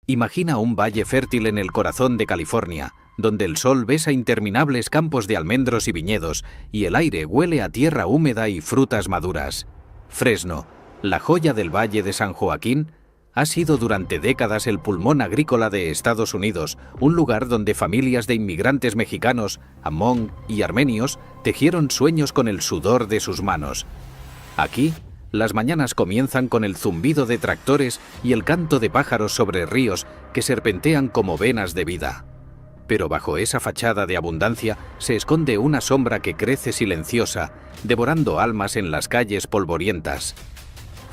Imagina un valle fértil en el corazón de California, donde el sol besa interminables campos de almendros y viñedos, y el aire huele a tierra húmeda y frutas maduras. Fresno, la joya del Valle de San Joaquín, ha sido durante décadas el pulmón agrícola de Estados Unidos, un lugar donde familias de inmigrantes mexicanos, Hmong y armenios tejieron sueños con el sudor de sus manos. Aquí, las mañanas comienzan con el zumbido de tractores y el canto de pájaros sobre ríos que serpentean como venas de vida. Pero bajo esa fachada de abundancia se esconde una sombra que crece silenciosa, devorando almas en las calles polvorientas.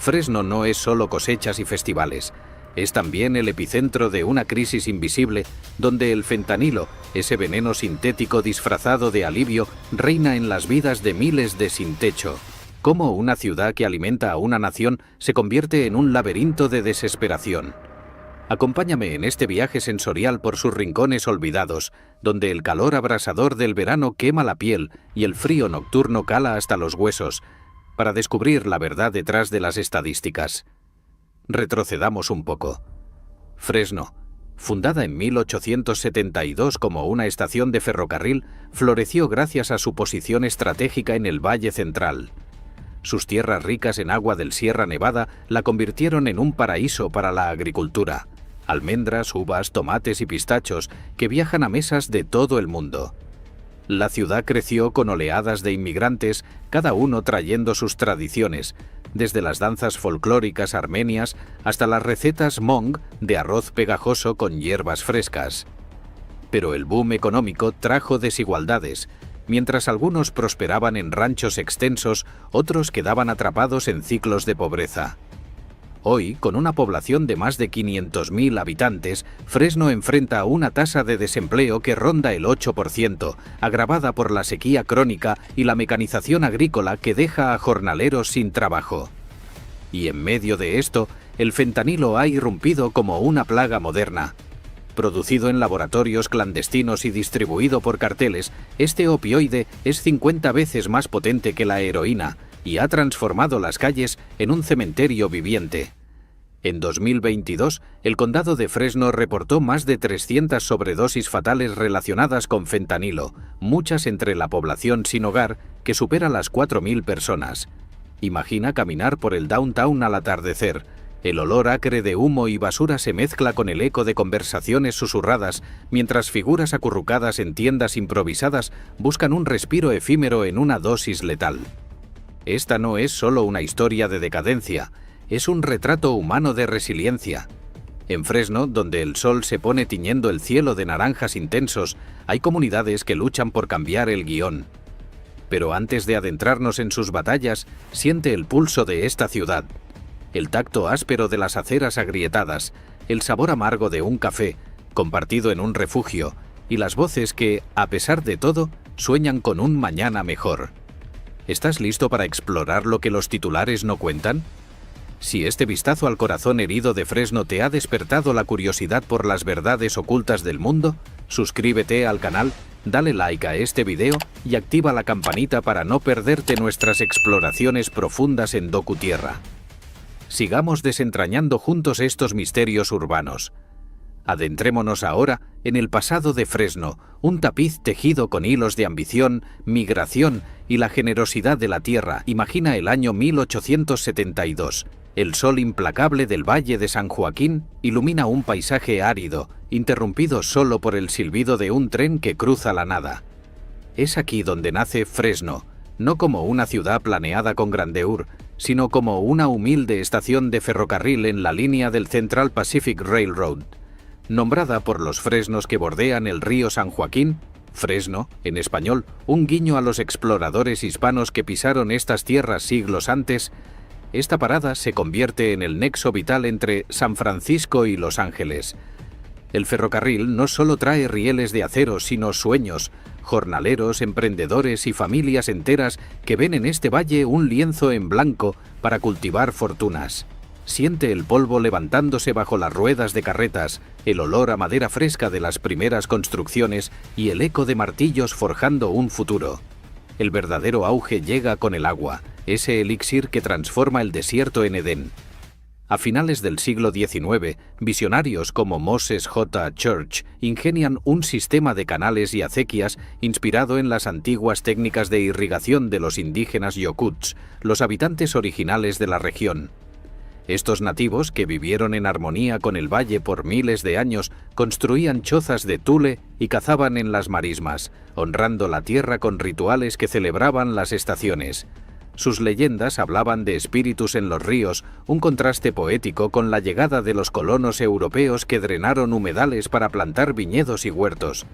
Fresno no es solo cosechas y festivales, es también el epicentro de una crisis invisible donde el fentanilo, ese veneno sintético disfrazado de alivio, reina en las vidas de miles de sin techo. Cómo una ciudad que alimenta a una nación se convierte en un laberinto de desesperación. Acompáñame en este viaje sensorial por sus rincones olvidados, donde el calor abrasador del verano quema la piel y el frío nocturno cala hasta los huesos, para descubrir la verdad detrás de las estadísticas. Retrocedamos un poco. Fresno, fundada en 1872 como una estación de ferrocarril, floreció gracias a su posición estratégica en el Valle Central. Sus tierras ricas en agua del Sierra Nevada la convirtieron en un paraíso para la agricultura. Almendras, uvas, tomates y pistachos que viajan a mesas de todo el mundo. La ciudad creció con oleadas de inmigrantes, cada uno trayendo sus tradiciones, desde las danzas folclóricas armenias hasta las recetas Hmong de arroz pegajoso con hierbas frescas. Pero el boom económico trajo desigualdades. Mientras algunos prosperaban en ranchos extensos, otros quedaban atrapados en ciclos de pobreza. Hoy, con una población de más de 500.000 habitantes, Fresno enfrenta una tasa de desempleo que ronda el 8%, agravada por la sequía crónica y la mecanización agrícola que deja a jornaleros sin trabajo. Y en medio de esto, el fentanilo ha irrumpido como una plaga moderna. Producido en laboratorios clandestinos y distribuido por carteles, este opioide es 50 veces más potente que la heroína y ha transformado las calles en un cementerio viviente. En 2022, el condado de Fresno reportó más de 300 sobredosis fatales relacionadas con fentanilo, muchas entre la población sin hogar, que supera las 4.000 personas. Imagina caminar por el downtown al atardecer. El olor acre de humo y basura se mezcla con el eco de conversaciones susurradas, mientras figuras acurrucadas en tiendas improvisadas buscan un respiro efímero en una dosis letal. Esta no es solo una historia de decadencia, es un retrato humano de resiliencia. En Fresno, donde el sol se pone tiñendo el cielo de naranjas intensos, hay comunidades que luchan por cambiar el guión. Pero antes de adentrarnos en sus batallas, siente el pulso de esta ciudad. El tacto áspero de las aceras agrietadas, el sabor amargo de un café, compartido en un refugio, y las voces que, a pesar de todo, sueñan con un mañana mejor. ¿Estás listo para explorar lo que los titulares no cuentan? Si este vistazo al corazón herido de Fresno te ha despertado la curiosidad por las verdades ocultas del mundo, suscríbete al canal, dale like a este video y activa la campanita para no perderte nuestras exploraciones profundas en DocuTierra. Sigamos desentrañando juntos estos misterios urbanos. Adentrémonos ahora en el pasado de Fresno, un tapiz tejido con hilos de ambición, migración y la generosidad de la tierra. Imagina el año 1872. El sol implacable del Valle de San Joaquín ilumina un paisaje árido, interrumpido solo por el silbido de un tren que cruza la nada. Es aquí donde nace Fresno, no como una ciudad planeada con grandeur, sino como una humilde estación de ferrocarril en la línea del Central Pacific Railroad. Nombrada por los fresnos que bordean el río San Joaquín, Fresno, en español, un guiño a los exploradores hispanos que pisaron estas tierras siglos antes, esta parada se convierte en el nexo vital entre San Francisco y Los Ángeles. El ferrocarril no solo trae rieles de acero, sino sueños, jornaleros, emprendedores y familias enteras que ven en este valle un lienzo en blanco para cultivar fortunas. Siente el polvo levantándose bajo las ruedas de carretas, el olor a madera fresca de las primeras construcciones y el eco de martillos forjando un futuro. El verdadero auge llega con el agua, ese elixir que transforma el desierto en Edén. A finales del siglo XIX, visionarios como Moses J. Church ingenian un sistema de canales y acequias inspirado en las antiguas técnicas de irrigación de los indígenas yokuts, los habitantes originales de la región. Estos nativos, que vivieron en armonía con el valle por miles de años, construían chozas de tule y cazaban en las marismas, honrando la tierra con rituales que celebraban las estaciones. Sus leyendas hablaban de espíritus en los ríos, un contraste poético con la llegada de los colonos europeos que drenaron humedales para plantar viñedos y huertos.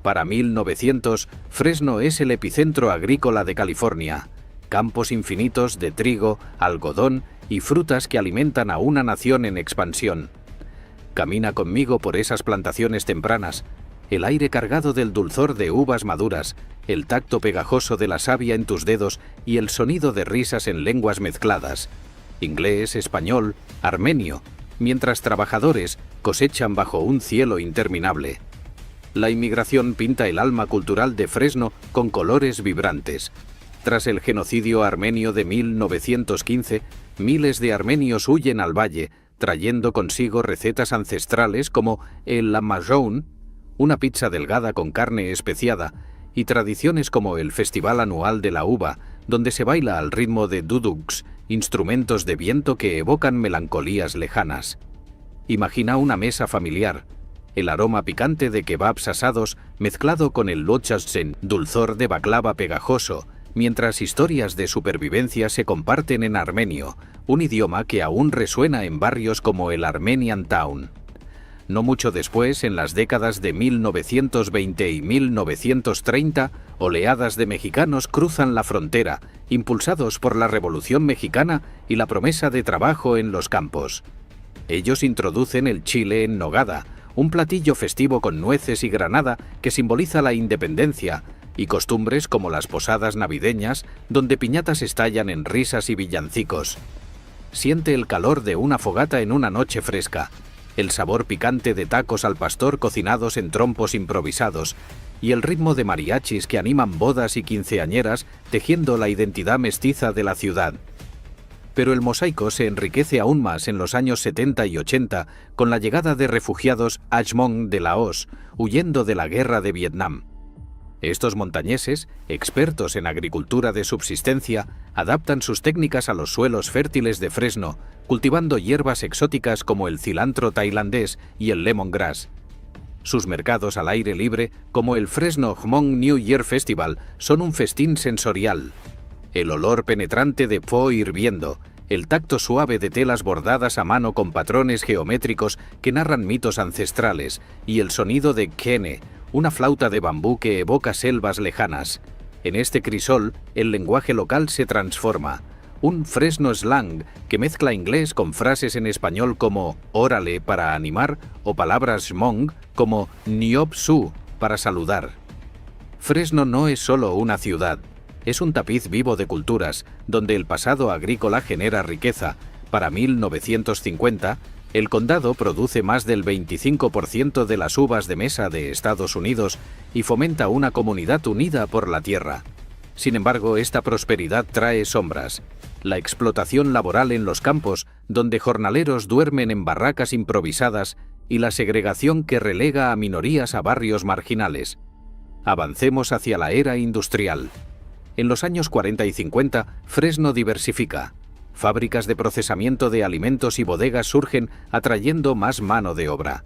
Para 1900, Fresno es el epicentro agrícola de California. Campos infinitos de trigo, algodón y frutas que alimentan a una nación en expansión. Camina conmigo por esas plantaciones tempranas. El aire cargado del dulzor de uvas maduras, el tacto pegajoso de la savia en tus dedos y el sonido de risas en lenguas mezcladas, inglés, español, armenio, mientras trabajadores cosechan bajo un cielo interminable. La inmigración pinta el alma cultural de Fresno con colores vibrantes. Tras el genocidio armenio de 1915, miles de armenios huyen al valle, trayendo consigo recetas ancestrales como el lamajón, una pizza delgada con carne especiada, y tradiciones como el Festival Anual de la Uva, donde se baila al ritmo de duduks, instrumentos de viento que evocan melancolías lejanas. Imagina una mesa familiar, el aroma picante de kebabs asados mezclado con el lochasen, dulzor de baklava pegajoso, mientras historias de supervivencia se comparten en armenio, un idioma que aún resuena en barrios como el Armenian Town. No mucho después, en las décadas de 1920 y 1930, oleadas de mexicanos cruzan la frontera, impulsados por la Revolución Mexicana y la promesa de trabajo en los campos. Ellos introducen el chile en nogada, un platillo festivo con nueces y granada que simboliza la independencia, y costumbres como las posadas navideñas, donde piñatas estallan en risas y villancicos. Siente el calor de una fogata en una noche fresca, el sabor picante de tacos al pastor cocinados en trompos improvisados, y el ritmo de mariachis que animan bodas y quinceañeras, tejiendo la identidad mestiza de la ciudad. Pero el mosaico se enriquece aún más en los años 70 y 80 con la llegada de refugiados Hmong de Laos, huyendo de la guerra de Vietnam. Estos montañeses, expertos en agricultura de subsistencia, adaptan sus técnicas a los suelos fértiles de Fresno, cultivando hierbas exóticas como el cilantro tailandés y el lemongrass. Sus mercados al aire libre, como el Fresno Hmong New Year Festival, son un festín sensorial. El olor penetrante de pho hirviendo, el tacto suave de telas bordadas a mano con patrones geométricos que narran mitos ancestrales, y el sonido de kene, una flauta de bambú que evoca selvas lejanas. En este crisol, el lenguaje local se transforma. Un Fresno slang que mezcla inglés con frases en español como órale para animar o palabras hmong como niop su para saludar. Fresno no es solo una ciudad, es un tapiz vivo de culturas, donde el pasado agrícola genera riqueza. Para 1950, el condado produce más del 25% de las uvas de mesa de Estados Unidos y fomenta una comunidad unida por la tierra. Sin embargo, esta prosperidad trae sombras. La explotación laboral en los campos, donde jornaleros duermen en barracas improvisadas, y la segregación que relega a minorías a barrios marginales. Avancemos hacia la era industrial. En los años 40 y 50, Fresno diversifica. Fábricas de procesamiento de alimentos y bodegas surgen atrayendo más mano de obra.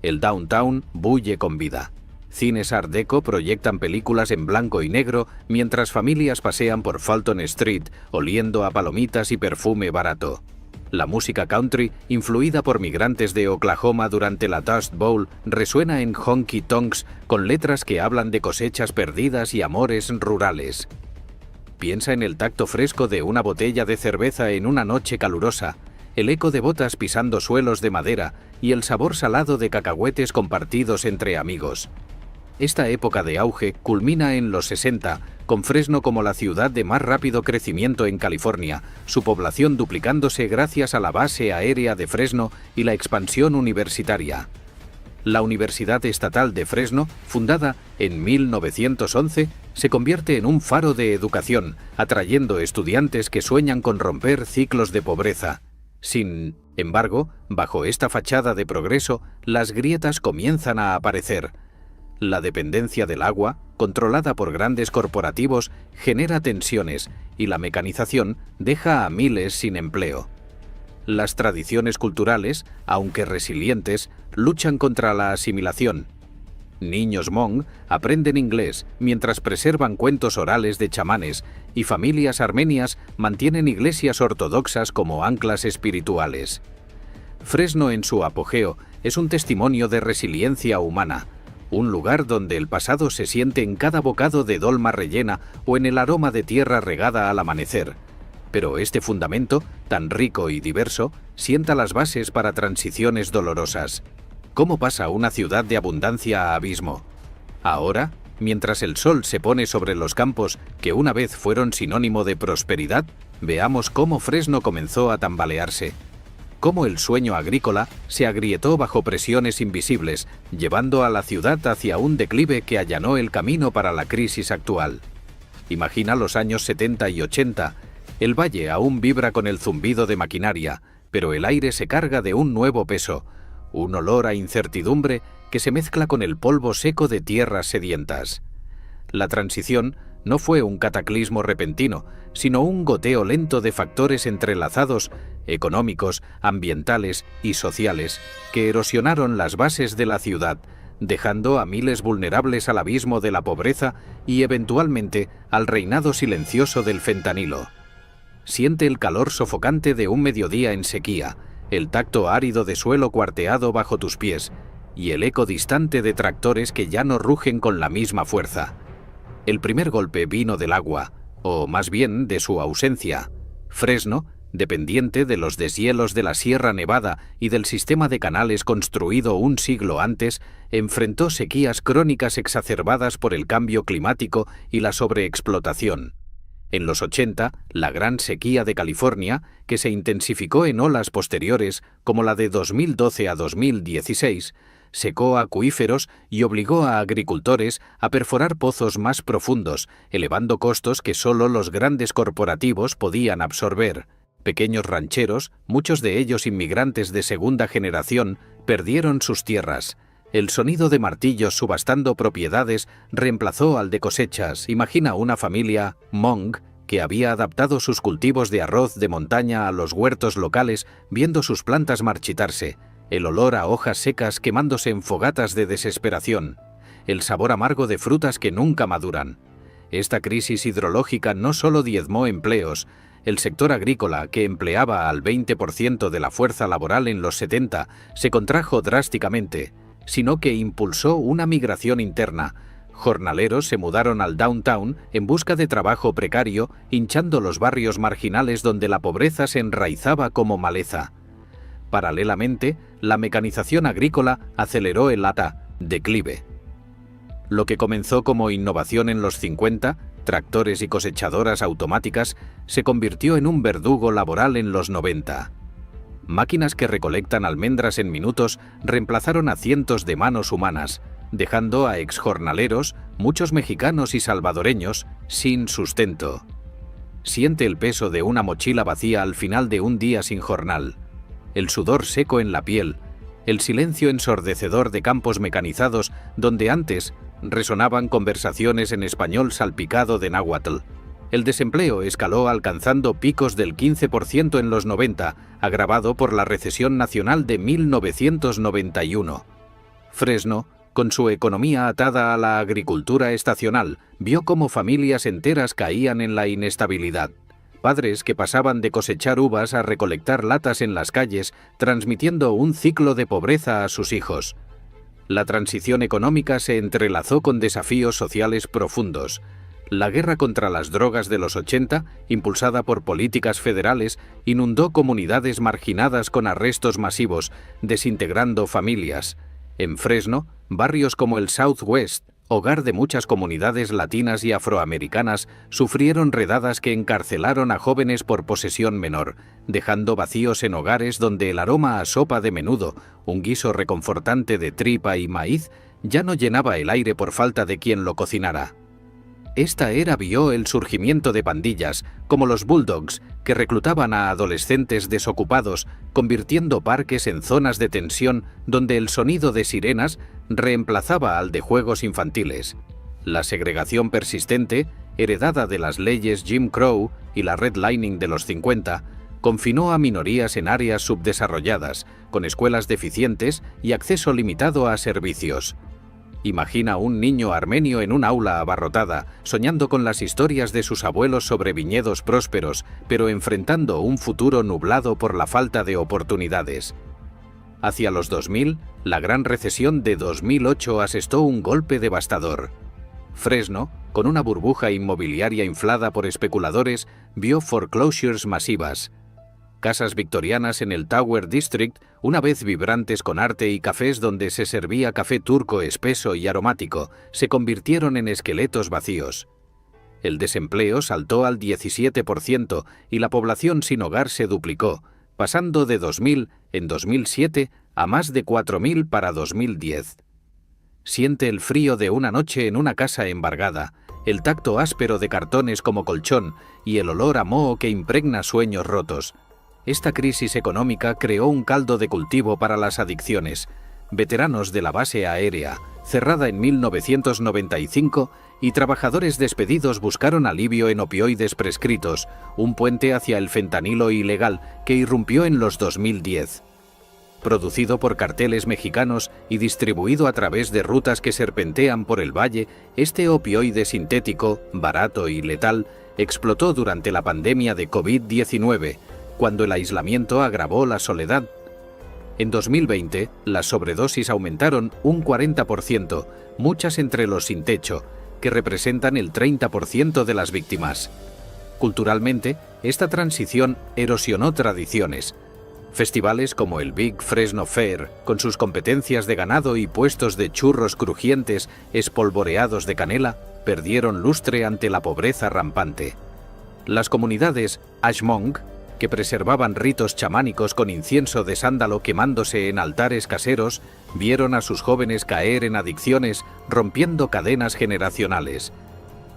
El downtown bulle con vida. Cines Art Deco proyectan películas en blanco y negro mientras familias pasean por Fulton Street oliendo a palomitas y perfume barato. La música country, influida por migrantes de Oklahoma durante la Dust Bowl, resuena en honky tonks con letras que hablan de cosechas perdidas y amores rurales. Piensa en el tacto fresco de una botella de cerveza en una noche calurosa, el eco de botas pisando suelos de madera y el sabor salado de cacahuetes compartidos entre amigos. Esta época de auge culmina en los 60, con Fresno como la ciudad de más rápido crecimiento en California, su población duplicándose gracias a la base aérea de Fresno y la expansión universitaria. La Universidad Estatal de Fresno, fundada en 1911, se convierte en un faro de educación, atrayendo estudiantes que sueñan con romper ciclos de pobreza. Sin embargo, bajo esta fachada de progreso, las grietas comienzan a aparecer. La dependencia del agua, controlada por grandes corporativos, genera tensiones y la mecanización deja a miles sin empleo. Las tradiciones culturales, aunque resilientes, luchan contra la asimilación. Niños Hmong aprenden inglés mientras preservan cuentos orales de chamanes y familias armenias mantienen iglesias ortodoxas como anclas espirituales. Fresno en su apogeo es un testimonio de resiliencia humana, un lugar donde el pasado se siente en cada bocado de dolma rellena o en el aroma de tierra regada al amanecer. Pero este fundamento, tan rico y diverso, sienta las bases para transiciones dolorosas. ¿Cómo pasa una ciudad de abundancia a abismo? Ahora, mientras el sol se pone sobre los campos que una vez fueron sinónimo de prosperidad, veamos cómo Fresno comenzó a tambalearse. Cómo el sueño agrícola se agrietó bajo presiones invisibles, llevando a la ciudad hacia un declive que allanó el camino para la crisis actual. Imagina los años 70 y 80. El valle aún vibra con el zumbido de maquinaria, pero el aire se carga de un nuevo peso, un olor a incertidumbre que se mezcla con el polvo seco de tierras sedientas. La transición no fue un cataclismo repentino, sino un goteo lento de factores entrelazados, económicos, ambientales y sociales, que erosionaron las bases de la ciudad, dejando a miles vulnerables al abismo de la pobreza y eventualmente al reinado silencioso del fentanilo. Siente el calor sofocante de un mediodía en sequía, el tacto árido de suelo cuarteado bajo tus pies y el eco distante de tractores que ya no rugen con la misma fuerza. El primer golpe vino del agua, o más bien de su ausencia. Fresno, dependiente de los deshielos de la Sierra Nevada y del sistema de canales construido un siglo antes, enfrentó sequías crónicas exacerbadas por el cambio climático y la sobreexplotación. En los 80, la Gran Sequía de California, que se intensificó en olas posteriores, como la de 2012 a 2016, secó acuíferos y obligó a agricultores a perforar pozos más profundos, elevando costos que solo los grandes corporativos podían absorber. Pequeños rancheros, muchos de ellos inmigrantes de segunda generación, perdieron sus tierras. El sonido de martillos subastando propiedades reemplazó al de cosechas. Imagina una familia Hmong que había adaptado sus cultivos de arroz de montaña a los huertos locales, viendo sus plantas marchitarse, el olor a hojas secas quemándose en fogatas de desesperación, el sabor amargo de frutas que nunca maduran. Esta crisis hidrológica no solo diezmó empleos. El sector agrícola, que empleaba al 20% de la fuerza laboral en los 70, se contrajo drásticamente, sino que impulsó una migración interna. Jornaleros se mudaron al downtown en busca de trabajo precario, hinchando los barrios marginales donde la pobreza se enraizaba como maleza. Paralelamente, la mecanización agrícola aceleró el declive. Lo que comenzó como innovación en los 50, tractores y cosechadoras automáticas, se convirtió en un verdugo laboral en los 90. Máquinas que recolectan almendras en minutos reemplazaron a cientos de manos humanas, dejando a exjornaleros, muchos mexicanos y salvadoreños, sin sustento. Siente el peso de una mochila vacía al final de un día sin jornal, el sudor seco en la piel, el silencio ensordecedor de campos mecanizados donde antes resonaban conversaciones en español salpicado de náhuatl. El desempleo escaló alcanzando picos del 15% en los 90, agravado por la recesión nacional de 1991. Fresno, con su economía atada a la agricultura estacional, vio cómo familias enteras caían en la inestabilidad. Padres que pasaban de cosechar uvas a recolectar latas en las calles, transmitiendo un ciclo de pobreza a sus hijos. La transición económica se entrelazó con desafíos sociales profundos. La guerra contra las drogas de los 80, impulsada por políticas federales, inundó comunidades marginadas con arrestos masivos, desintegrando familias. En Fresno, barrios como el Southwest, hogar de muchas comunidades latinas y afroamericanas, sufrieron redadas que encarcelaron a jóvenes por posesión menor, dejando vacíos en hogares donde el aroma a sopa de menudo, un guiso reconfortante de tripa y maíz, ya no llenaba el aire por falta de quien lo cocinara. Esta era vio el surgimiento de pandillas, como los Bulldogs, que reclutaban a adolescentes desocupados, convirtiendo parques en zonas de tensión donde el sonido de sirenas reemplazaba al de juegos infantiles. La segregación persistente, heredada de las leyes Jim Crow y la redlining de los 50, confinó a minorías en áreas subdesarrolladas, con escuelas deficientes y acceso limitado a servicios. Imagina un niño armenio en un aula abarrotada, soñando con las historias de sus abuelos sobre viñedos prósperos, pero enfrentando un futuro nublado por la falta de oportunidades. Hacia los 2000, la gran recesión de 2008 asestó un golpe devastador. Fresno, con una burbuja inmobiliaria inflada por especuladores, vio foreclosures masivas. Casas victorianas en el Tower District, una vez vibrantes con arte y cafés donde se servía café turco espeso y aromático, se convirtieron en esqueletos vacíos. El desempleo saltó al 17% y la población sin hogar se duplicó, pasando de 2.000 en 2007 a más de 4.000 para 2010. Siente el frío de una noche en una casa embargada, el tacto áspero de cartones como colchón y el olor a moho que impregna sueños rotos. Esta crisis económica creó un caldo de cultivo para las adicciones. Veteranos de la base aérea, cerrada en 1995, y trabajadores despedidos buscaron alivio en opioides prescritos, un puente hacia el fentanilo ilegal que irrumpió en los 2010. Producido por carteles mexicanos y distribuido a través de rutas que serpentean por el valle, este opioide sintético, barato y letal, explotó durante la pandemia de COVID-19, cuando el aislamiento agravó la soledad. En 2020, las sobredosis aumentaron un 40%, muchas entre los sin techo, que representan el 30% de las víctimas. Culturalmente, esta transición erosionó tradiciones. Festivales como el Big Fresno Fair, con sus competencias de ganado y puestos de churros crujientes espolvoreados de canela, perdieron lustre ante la pobreza rampante. Las comunidades Ashmonk, que preservaban ritos chamánicos con incienso de sándalo quemándose en altares caseros, vieron a sus jóvenes caer en adicciones, rompiendo cadenas generacionales.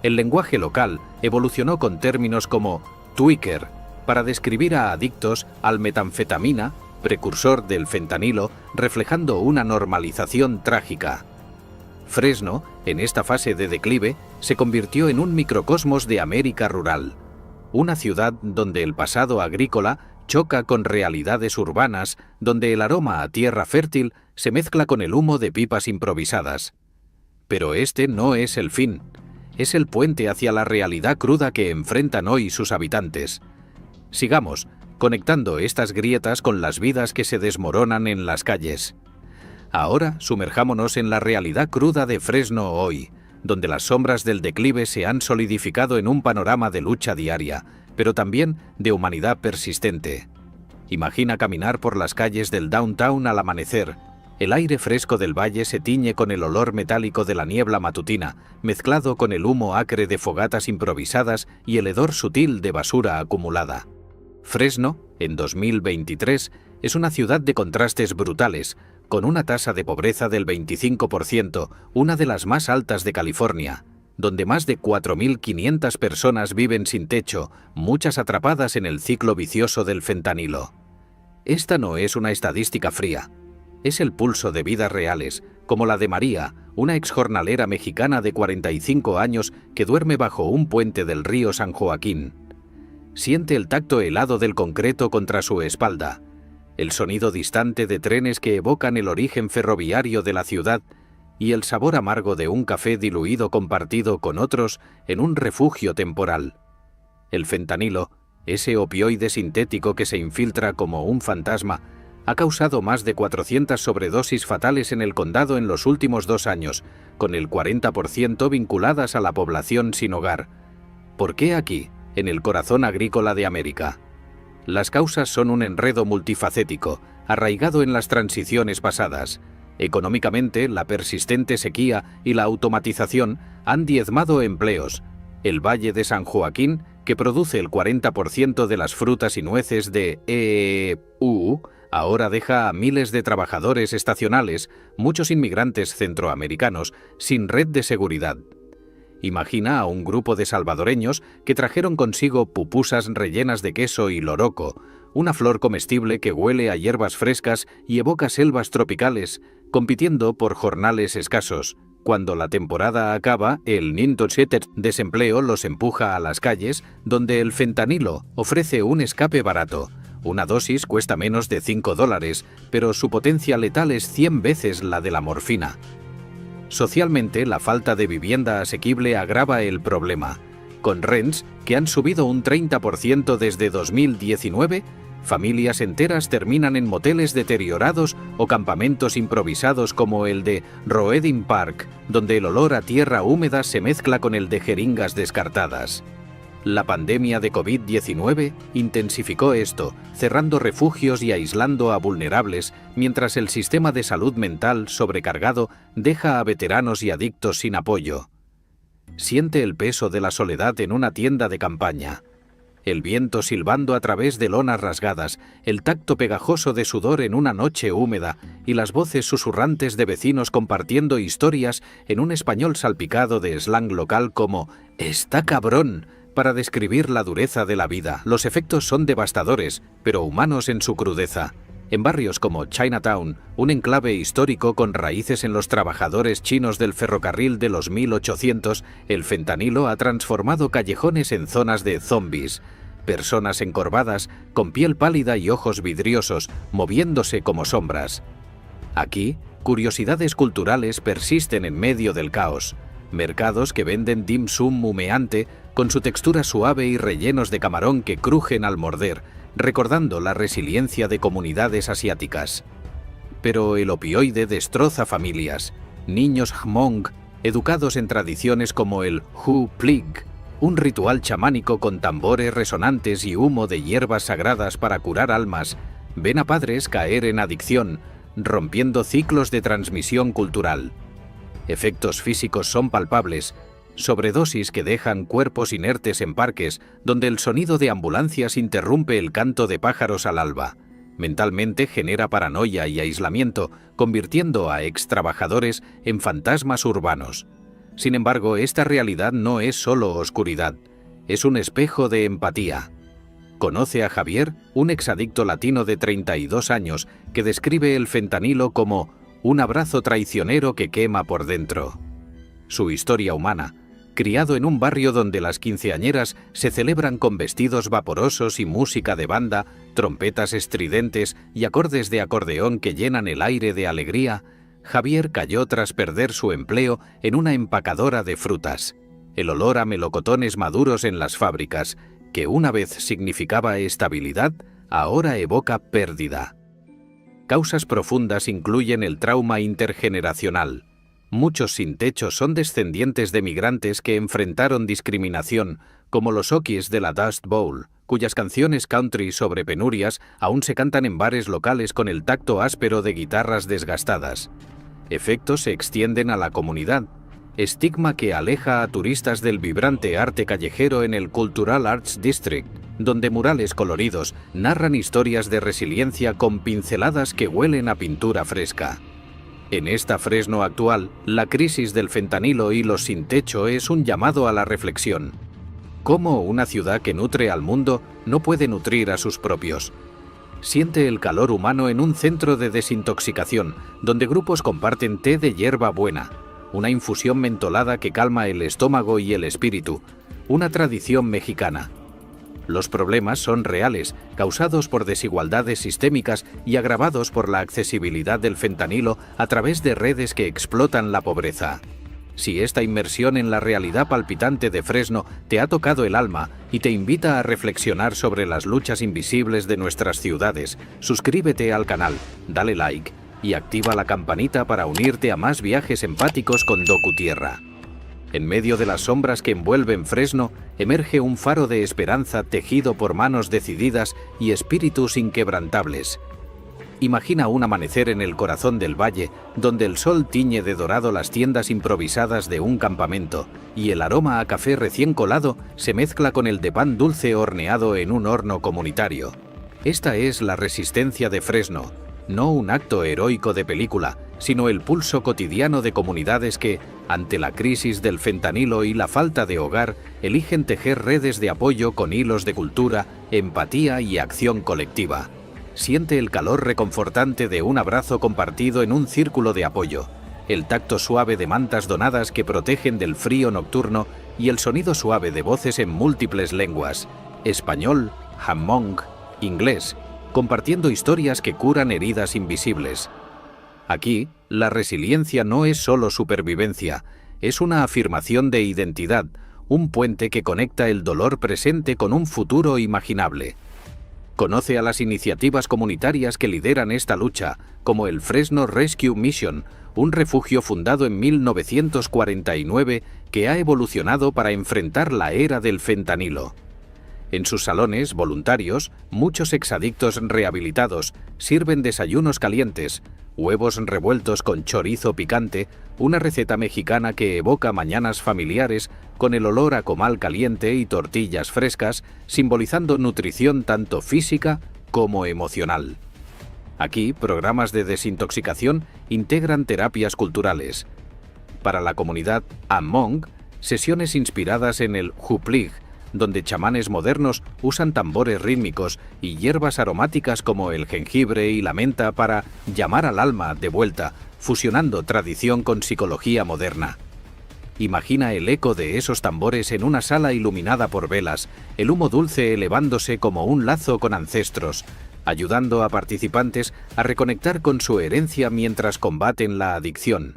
El lenguaje local evolucionó con términos como tweaker, para describir a adictos al metanfetamina, precursor del fentanilo, reflejando una normalización trágica. Fresno, en esta fase de declive, se convirtió en un microcosmos de América rural. Una ciudad donde el pasado agrícola choca con realidades urbanas, donde el aroma a tierra fértil se mezcla con el humo de pipas improvisadas. Pero este no es el fin. Es el puente hacia la realidad cruda que enfrentan hoy sus habitantes. Sigamos, conectando estas grietas con las vidas que se desmoronan en las calles. Ahora sumerjámonos en la realidad cruda de Fresno hoy, donde las sombras del declive se han solidificado en un panorama de lucha diaria, pero también de humanidad persistente. Imagina caminar por las calles del downtown al amanecer. El aire fresco del valle se tiñe con el olor metálico de la niebla matutina, mezclado con el humo acre de fogatas improvisadas y el hedor sutil de basura acumulada. Fresno, en 2023, es una ciudad de contrastes brutales, con una tasa de pobreza del 25%, una de las más altas de California, donde más de 4.500 personas viven sin techo, muchas atrapadas en el ciclo vicioso del fentanilo. Esta no es una estadística fría, es el pulso de vidas reales, como la de María, una exjornalera mexicana de 45 años que duerme bajo un puente del río San Joaquín. Siente el tacto helado del concreto contra su espalda, el sonido distante de trenes que evocan el origen ferroviario de la ciudad y el sabor amargo de un café diluido compartido con otros en un refugio temporal. El fentanilo, ese opioide sintético que se infiltra como un fantasma, ha causado más de 400 sobredosis fatales en el condado en los últimos 2 años, con el 40% vinculadas a la población sin hogar. ¿Por qué aquí, en el corazón agrícola de América? Las causas son un enredo multifacético, arraigado en las transiciones pasadas. Económicamente, la persistente sequía y la automatización han diezmado empleos. El Valle de San Joaquín, que produce el 40% de las frutas y nueces de EU, ahora deja a miles de trabajadores estacionales, muchos inmigrantes centroamericanos, sin red de seguridad. Imagina a un grupo de salvadoreños que trajeron consigo pupusas rellenas de queso y loroco, una flor comestible que huele a hierbas frescas y evoca selvas tropicales, compitiendo por jornales escasos. Cuando la temporada acaba, el desempleo los empuja a las calles, donde el fentanilo ofrece un escape barato. Una dosis cuesta menos de $5, pero su potencia letal es 100 veces la de la morfina. Socialmente, la falta de vivienda asequible agrava el problema. Con rents que han subido un 30% desde 2019, familias enteras terminan en moteles deteriorados o campamentos improvisados como el de Roedin Park, donde el olor a tierra húmeda se mezcla con el de jeringas descartadas. La pandemia de COVID-19 intensificó esto, cerrando refugios y aislando a vulnerables, mientras el sistema de salud mental sobrecargado deja a veteranos y adictos sin apoyo. Siente el peso de la soledad en una tienda de campaña. El viento silbando a través de lonas rasgadas, el tacto pegajoso de sudor en una noche húmeda y las voces susurrantes de vecinos compartiendo historias en un español salpicado de slang local como «¡Está cabrón!» para describir la dureza de la vida. Los efectos son devastadores, pero humanos en su crudeza. En barrios como Chinatown, un enclave histórico con raíces en los trabajadores chinos del ferrocarril de los 1800, el fentanilo ha transformado callejones en zonas de zombies. Personas encorvadas, con piel pálida y ojos vidriosos, moviéndose como sombras. Aquí, curiosidades culturales persisten en medio del caos. Mercados que venden dim sum humeante, con su textura suave y rellenos de camarón que crujen al morder, recordando la resiliencia de comunidades asiáticas. Pero el opioide destroza familias. Niños Hmong, educados en tradiciones como el Hu Plig, un ritual chamánico con tambores resonantes y humo de hierbas sagradas para curar almas, ven a padres caer en adicción, rompiendo ciclos de transmisión cultural. Efectos físicos son palpables, sobredosis que dejan cuerpos inertes en parques, donde el sonido de ambulancias interrumpe el canto de pájaros al alba. Mentalmente genera paranoia y aislamiento, convirtiendo a extrabajadores en fantasmas urbanos. Sin embargo, esta realidad no es solo oscuridad, es un espejo de empatía. Conoce a Javier, un exadicto latino de 32 años, que describe el fentanilo como un abrazo traicionero que quema por dentro. Su historia humana, criado en un barrio donde las quinceañeras se celebran con vestidos vaporosos y música de banda, trompetas estridentes y acordes de acordeón que llenan el aire de alegría, Javier cayó tras perder su empleo en una empacadora de frutas. El olor a melocotones maduros en las fábricas, que una vez significaba estabilidad, ahora evoca pérdida. Causas profundas incluyen el trauma intergeneracional. Muchos sin techo son descendientes de migrantes que enfrentaron discriminación, como los Okies de la Dust Bowl, cuyas canciones country sobre penurias aún se cantan en bares locales con el tacto áspero de guitarras desgastadas. Efectos se extienden a la comunidad. Estigma que aleja a turistas del vibrante arte callejero en el Cultural Arts District, donde murales coloridos narran historias de resiliencia con pinceladas que huelen a pintura fresca. En esta Fresno actual, la crisis del fentanilo y los sin techo es un llamado a la reflexión. ¿Cómo una ciudad que nutre al mundo no puede nutrir a sus propios? Siente el calor humano en un centro de desintoxicación, donde grupos comparten té de hierba buena, una infusión mentolada que calma el estómago y el espíritu, una tradición mexicana. Los problemas son reales, causados por desigualdades sistémicas y agravados por la accesibilidad del fentanilo a través de redes que explotan la pobreza. Si esta inmersión en la realidad palpitante de Fresno te ha tocado el alma y te invita a reflexionar sobre las luchas invisibles de nuestras ciudades, suscríbete al canal, dale like y activa la campanita para unirte a más viajes empáticos con DocuTierra. En medio de las sombras que envuelven Fresno, emerge un faro de esperanza tejido por manos decididas y espíritus inquebrantables. Imagina un amanecer en el corazón del valle, donde el sol tiñe de dorado las tiendas improvisadas de un campamento, y el aroma a café recién colado se mezcla con el de pan dulce horneado en un horno comunitario. Esta es la resistencia de Fresno, no un acto heroico de película, sino el pulso cotidiano de comunidades que, ante la crisis del fentanilo y la falta de hogar, eligen tejer redes de apoyo con hilos de cultura, empatía y acción colectiva. Siente el calor reconfortante de un abrazo compartido en un círculo de apoyo, el tacto suave de mantas donadas que protegen del frío nocturno y el sonido suave de voces en múltiples lenguas: español, Hmong, inglés, compartiendo historias que curan heridas invisibles. Aquí, la resiliencia no es solo supervivencia, es una afirmación de identidad, un puente que conecta el dolor presente con un futuro imaginable. Conoce a las iniciativas comunitarias que lideran esta lucha, como el Fresno Rescue Mission, un refugio fundado en 1949 que ha evolucionado para enfrentar la era del fentanilo. En sus salones, voluntarios, muchos exadictos rehabilitados, sirven desayunos calientes, huevos revueltos con chorizo picante, una receta mexicana que evoca mañanas familiares con el olor a comal caliente y tortillas frescas, simbolizando nutrición tanto física como emocional. Aquí, programas de desintoxicación integran terapias culturales. Para la comunidad Hmong, sesiones inspiradas en el Huplig, donde chamanes modernos usan tambores rítmicos y hierbas aromáticas como el jengibre y la menta para llamar al alma de vuelta, fusionando tradición con psicología moderna. Imagina el eco de esos tambores en una sala iluminada por velas, el humo dulce elevándose como un lazo con ancestros, ayudando a participantes a reconectar con su herencia mientras combaten la adicción.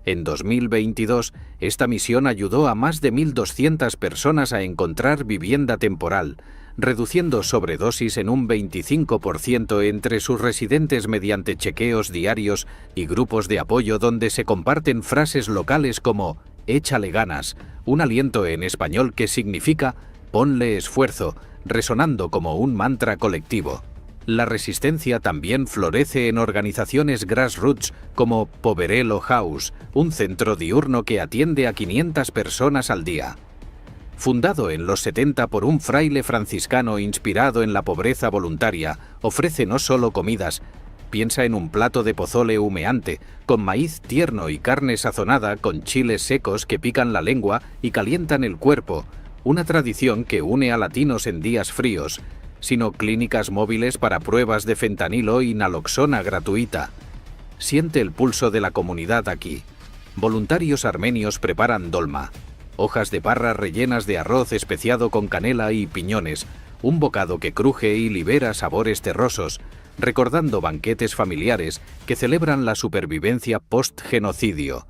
En 2022, esta misión ayudó a más de 1.200 personas a encontrar vivienda temporal, reduciendo sobredosis en un 25% entre sus residentes mediante chequeos diarios y grupos de apoyo donde se comparten frases locales como «échale ganas», un aliento en español que significa «ponle esfuerzo», resonando como un mantra colectivo. La resistencia también florece en organizaciones grassroots como Poverello House, un centro diurno que atiende a 500 personas al día. Fundado en los 70 por un fraile franciscano inspirado en la pobreza voluntaria, ofrece no solo comidas. Piensa en un plato de pozole humeante, con maíz tierno y carne sazonada con chiles secos que pican la lengua y calientan el cuerpo, una tradición que une a latinos en días fríos, sino clínicas móviles para pruebas de fentanilo y naloxona gratuita. Siente el pulso de la comunidad aquí. Voluntarios armenios preparan dolma, hojas de parra rellenas de arroz especiado con canela y piñones, un bocado que cruje y libera sabores terrosos, recordando banquetes familiares que celebran la supervivencia post-genocidio.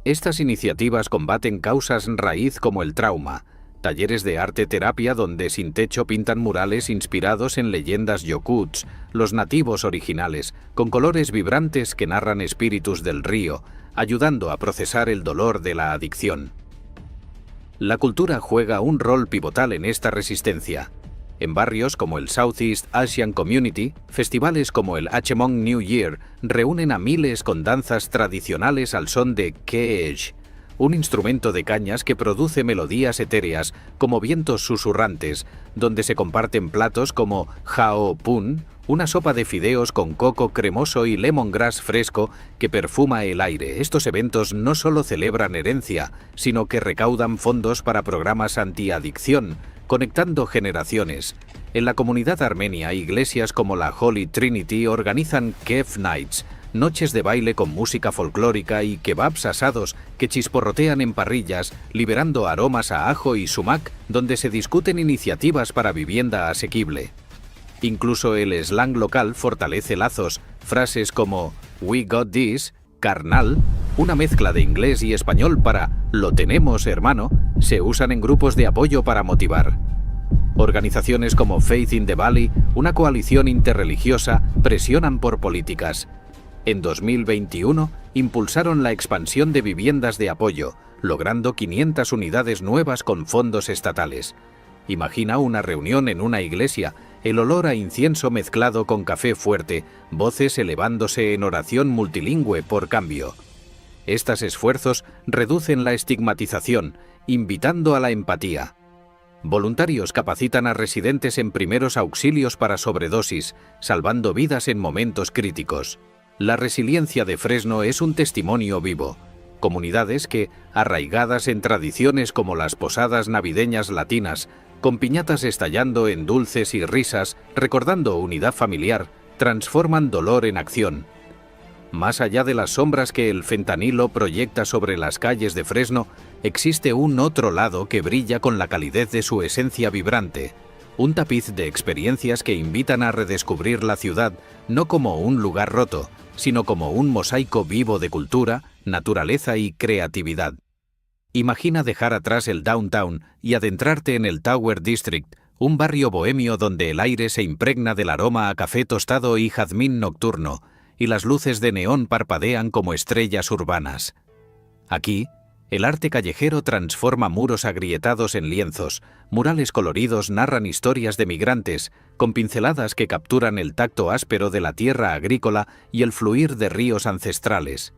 Estas iniciativas combaten causas raíz como el trauma, talleres de arte-terapia donde sin techo pintan murales inspirados en leyendas yokuts, los nativos originales, con colores vibrantes que narran espíritus del río, ayudando a procesar el dolor de la adicción. La cultura juega un rol pivotal en esta resistencia. En barrios como el Southeast Asian Community, festivales como el Hmong New Year reúnen a miles con danzas tradicionales al son de keej, un instrumento de cañas que produce melodías etéreas como vientos susurrantes, donde se comparten platos como hao pun, una sopa de fideos con coco cremoso y lemongrass fresco que perfuma el aire. Estos eventos no solo celebran herencia, sino que recaudan fondos para programas antiadicción, conectando generaciones. En la comunidad armenia, iglesias como la Holy Trinity organizan Kef Nights, noches de baile con música folclórica y kebabs asados que chisporrotean en parrillas, liberando aromas a ajo y sumac, donde se discuten iniciativas para vivienda asequible. Incluso el slang local fortalece lazos, frases como «We got this», «carnal», una mezcla de inglés y español para «lo tenemos, hermano», se usan en grupos de apoyo para motivar. Organizaciones como Faith in the Valley, una coalición interreligiosa, presionan por políticas. En 2021, impulsaron la expansión de viviendas de apoyo, logrando 500 unidades nuevas con fondos estatales. Imagina una reunión en una iglesia, el olor a incienso mezclado con café fuerte, voces elevándose en oración multilingüe por cambio. Estos esfuerzos reducen la estigmatización, invitando a la empatía. Voluntarios capacitan a residentes en primeros auxilios para sobredosis, salvando vidas en momentos críticos. La resiliencia de Fresno es un testimonio vivo. Comunidades que, arraigadas en tradiciones como las posadas navideñas latinas, con piñatas estallando en dulces y risas, recordando unidad familiar, transforman dolor en acción. Más allá de las sombras que el fentanilo proyecta sobre las calles de Fresno, existe un otro lado que brilla con la calidez de su esencia vibrante, un tapiz de experiencias que invitan a redescubrir la ciudad no como un lugar roto, sino como un mosaico vivo de cultura, naturaleza y creatividad. Imagina dejar atrás el downtown y adentrarte en el Tower District, un barrio bohemio donde el aire se impregna del aroma a café tostado y jazmín nocturno, y las luces de neón parpadean como estrellas urbanas. Aquí, el arte callejero transforma muros agrietados en lienzos, murales coloridos narran historias de migrantes, con pinceladas que capturan el tacto áspero de la tierra agrícola y el fluir de ríos ancestrales.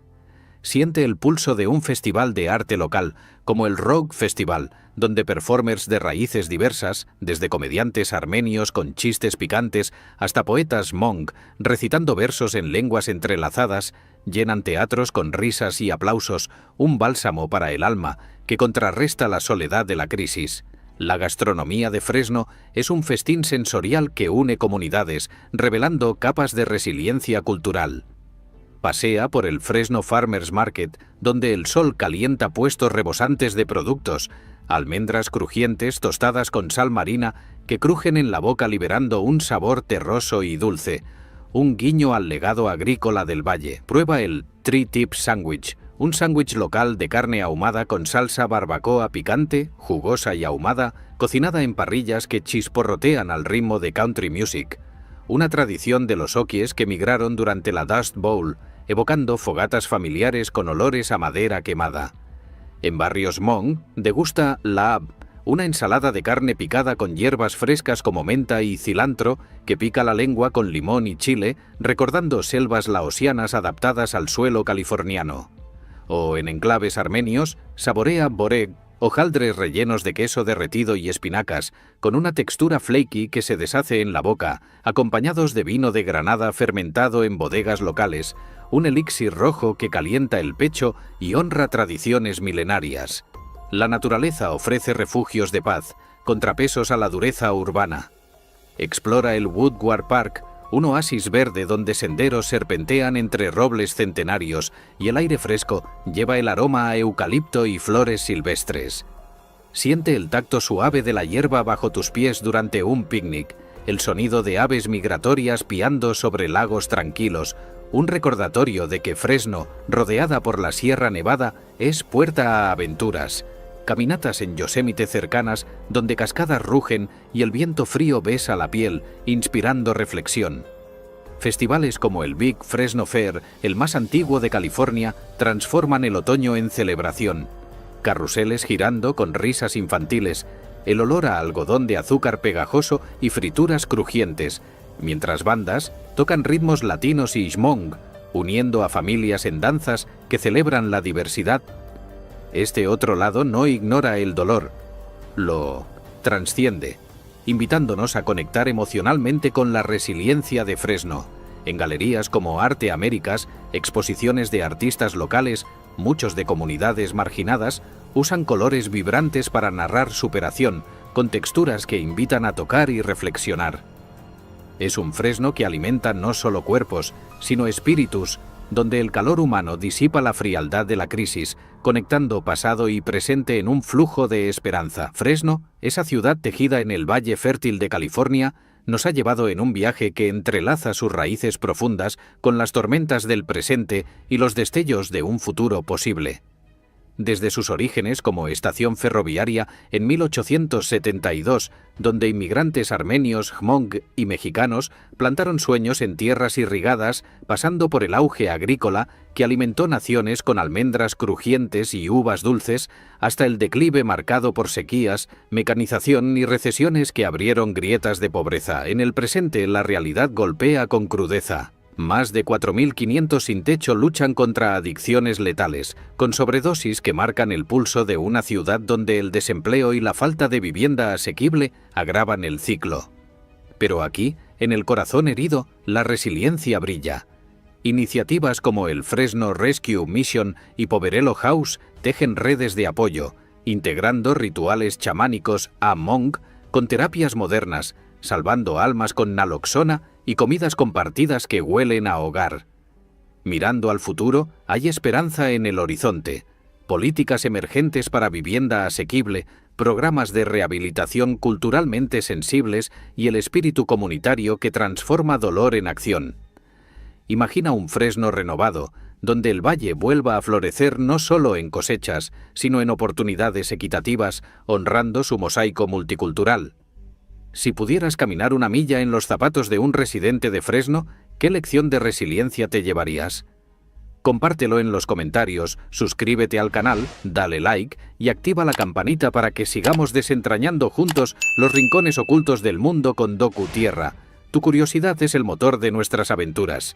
Siente el pulso de un festival de arte local, como el Rogue Festival, donde performers de raíces diversas, desde comediantes armenios con chistes picantes hasta poetas Hmong recitando versos en lenguas entrelazadas, llenan teatros con risas y aplausos, un bálsamo para el alma que contrarresta la soledad de la crisis. La gastronomía de Fresno es un festín sensorial que une comunidades, revelando capas de resiliencia cultural. Pasea por el Fresno Farmers Market, donde el sol calienta puestos rebosantes de productos, almendras crujientes tostadas con sal marina que crujen en la boca liberando un sabor terroso y dulce, un guiño al legado agrícola del valle. Prueba el Tri-Tip Sandwich, un sándwich local de carne ahumada con salsa barbacoa picante, jugosa y ahumada, cocinada en parrillas que chisporrotean al ritmo de country music. Una tradición de los Okies que migraron durante la Dust Bowl, evocando fogatas familiares con olores a madera quemada. En barrios Hmong, degusta Laab, una ensalada de carne picada con hierbas frescas como menta y cilantro que pica la lengua con limón y chile, recordando selvas laosianas adaptadas al suelo californiano. O en enclaves armenios, saborea boreg, hojaldres rellenos de queso derretido y espinacas, con una textura flaky que se deshace en la boca, acompañados de vino de Granada fermentado en bodegas locales, un elixir rojo que calienta el pecho y honra tradiciones milenarias. La naturaleza ofrece refugios de paz, contrapesos a la dureza urbana. Explora el Woodward Park, un oasis verde donde senderos serpentean entre robles centenarios y el aire fresco lleva el aroma a eucalipto y flores silvestres. Siente el tacto suave de la hierba bajo tus pies durante un picnic, el sonido de aves migratorias piando sobre lagos tranquilos, un recordatorio de que Fresno, rodeada por la Sierra Nevada, es puerta a aventuras. Caminatas en Yosemite cercanas donde cascadas rugen y el viento frío besa la piel, inspirando reflexión. Festivales como el Big Fresno Fair, el más antiguo de California, transforman el otoño en celebración. Carruseles girando con risas infantiles, el olor a algodón de azúcar pegajoso y frituras crujientes, mientras bandas tocan ritmos latinos y Hmong, uniendo a familias en danzas que celebran la diversidad. Este otro lado no ignora el dolor, lo trasciende, invitándonos a conectar emocionalmente con la resiliencia de Fresno. En galerías como Arte Américas, exposiciones de artistas locales, muchos de comunidades marginadas, usan colores vibrantes para narrar superación, con texturas que invitan a tocar y reflexionar. Es un Fresno que alimenta no solo cuerpos, sino espíritus, donde el calor humano disipa la frialdad de la crisis, conectando pasado y presente en un flujo de esperanza. Fresno, esa ciudad tejida en el valle fértil de California, nos ha llevado en un viaje que entrelaza sus raíces profundas con las tormentas del presente y los destellos de un futuro posible. Desde sus orígenes como estación ferroviaria en 1872, donde inmigrantes armenios, Hmong y mexicanos plantaron sueños en tierras irrigadas, pasando por el auge agrícola que alimentó naciones con almendras crujientes y uvas dulces, hasta el declive marcado por sequías, mecanización y recesiones que abrieron grietas de pobreza. En el presente la realidad golpea con crudeza. Más de 4.500 sin techo luchan contra adicciones letales, con sobredosis que marcan el pulso de una ciudad donde el desempleo y la falta de vivienda asequible agravan el ciclo. Pero aquí, en el corazón herido, la resiliencia brilla. Iniciativas como el Fresno Rescue Mission y Poverello House tejen redes de apoyo, integrando rituales chamánicos Among con terapias modernas, salvando almas con naloxona y comidas compartidas que huelen a hogar. Mirando al futuro, hay esperanza en el horizonte. Políticas emergentes para vivienda asequible, programas de rehabilitación culturalmente sensibles y el espíritu comunitario que transforma dolor en acción. Imagina un Fresno renovado, donde el valle vuelva a florecer no solo en cosechas, sino en oportunidades equitativas, honrando su mosaico multicultural. Si pudieras caminar una milla en los zapatos de un residente de Fresno, ¿qué lección de resiliencia te llevarías? Compártelo en los comentarios, suscríbete al canal, dale like y activa la campanita para que sigamos desentrañando juntos los rincones ocultos del mundo con Docu Tierra. Tu curiosidad es el motor de nuestras aventuras.